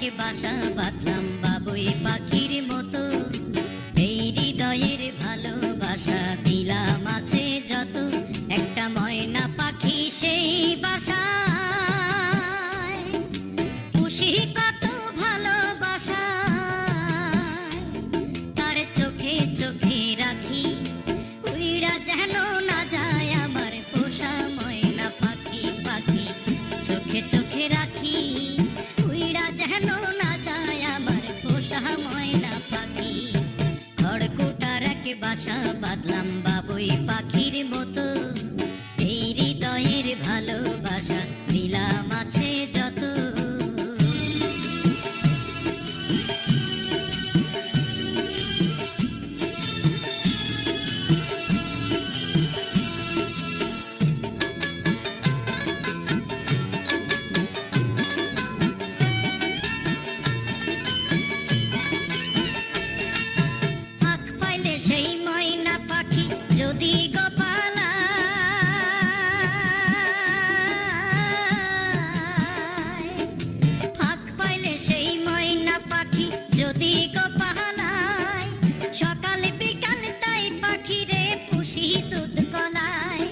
রেখে বাসা বাঁধলাম বাবুই পাখির মতো, এই হৃদয়ের ভালোবাসা দিলাম আছে যত, একটা ময়না পাখি সেই বাসায় খুশি কত ভালোবাসা, তার চোখে চোখে রাখি উইরা যেন না যায় আমার পোষা ময়না পাখি। পাখি চোখে চোখে রাখি উইরা যেন না যায় আমার পোষা ময়না পাখি। খড়কুটার এক বাসা বাঁধলাম বাবুই পাখির মতো, এই হৃদয়ের ভালোবাসা দিলাম আছে যত। ফাঁক পাইলে সেই ময়না পাখি যদি গোপালা, ফাঁক পাইলে সেই ময়না পাখি যদি গোপালায়, সকাল বিকাল তাই পাখিরে পুষি দুধ কলায়।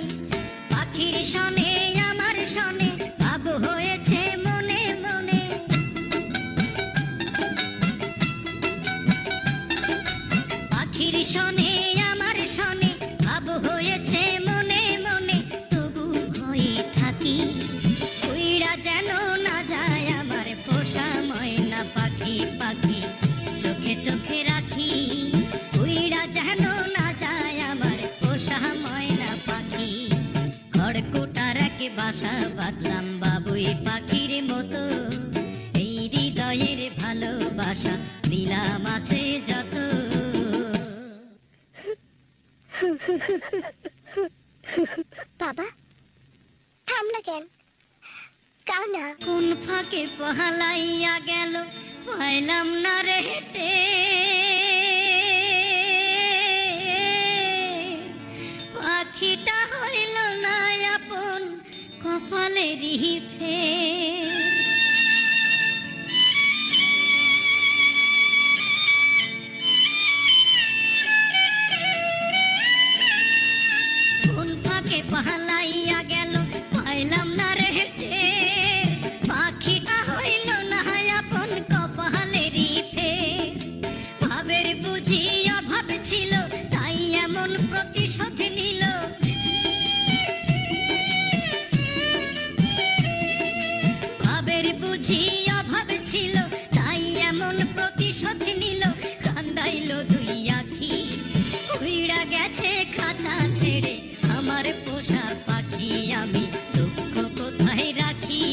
পাখির সনে আমার সনে ভাব হয়েছে মনে মনে, পাখির সনে আমার সনে ভাব হয়েছে মনে মনে, তবু ভয়ে থাকি উইরা যেন না যায় আমার পোষা ময়না পাখি। পাখি চোখে চোখে রাখি উইরা যেন না যায় আমার পোষা ময়না পাখি। খড়কুটার এক বাসা বাঁধলাম বাবুই পাখির মতো, এই হৃদয়ের ভালোবাসা দিলাম আছে যত। বাবা থাম না কেন, কাও না। কোন ফাঁকে পহালাইয়া গেল পাইলাম না রে হেঁটে, পাখিটা হইল না আপন কপালেরই ফের। কোন ফাঁকে পহালাইয়া গেল পাইলাম না রে হেঁটে, পাখিটা হইল না আপন কপালেরই ফের। ভাবের বুঝি অভাব ছিল তাই এমন প্রতিশোধ নিল, ভাবের বুঝি অভাব ছিল তাই এমন প্রতিশোধ নিল। কান্দাইল দুই আখি উইড়া গেছে খাঁচা ছেড়ে আমার পোষা পাখি, আমি দুঃখ কোথায় রাখি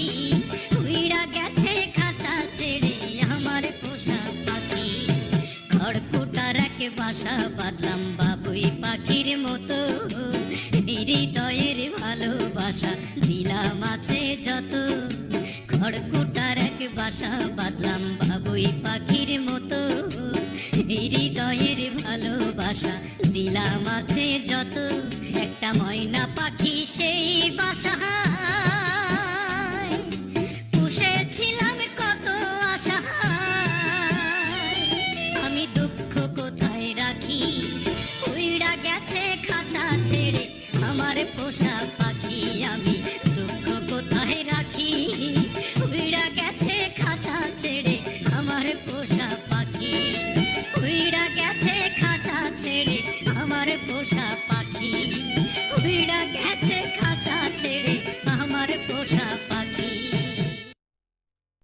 উইড়া গেছে খাঁচা ছেড়ে আমার পোষা পাখি। খড়কুটার এক বাসা বাঁধলাম বাবুই পাখির মতো, হৃদয়ের ভালোবাসা দিলাম আছে যত। খড়কুটার এক বাসা বাঁধলাম বাবুই পাখির মতো, হৃদয়ের ভালোবাসা দিলাম আছে যত, একটা ময়না পাখি সেই বাসায় পুষেছিলাম কত আশা। আমি দুঃখ কোথায় রাখি উইড়া গেছে খাঁচা ছেড়ে আমার পোষা পাখি, আমি দুঃখ কোথায় রাখি উইড়া গেছে খাঁচা ছেড়ে আমার পোষা পাখি, উইড়া গেছে খাঁচা ছেড়ে আমার পোষা পাখি।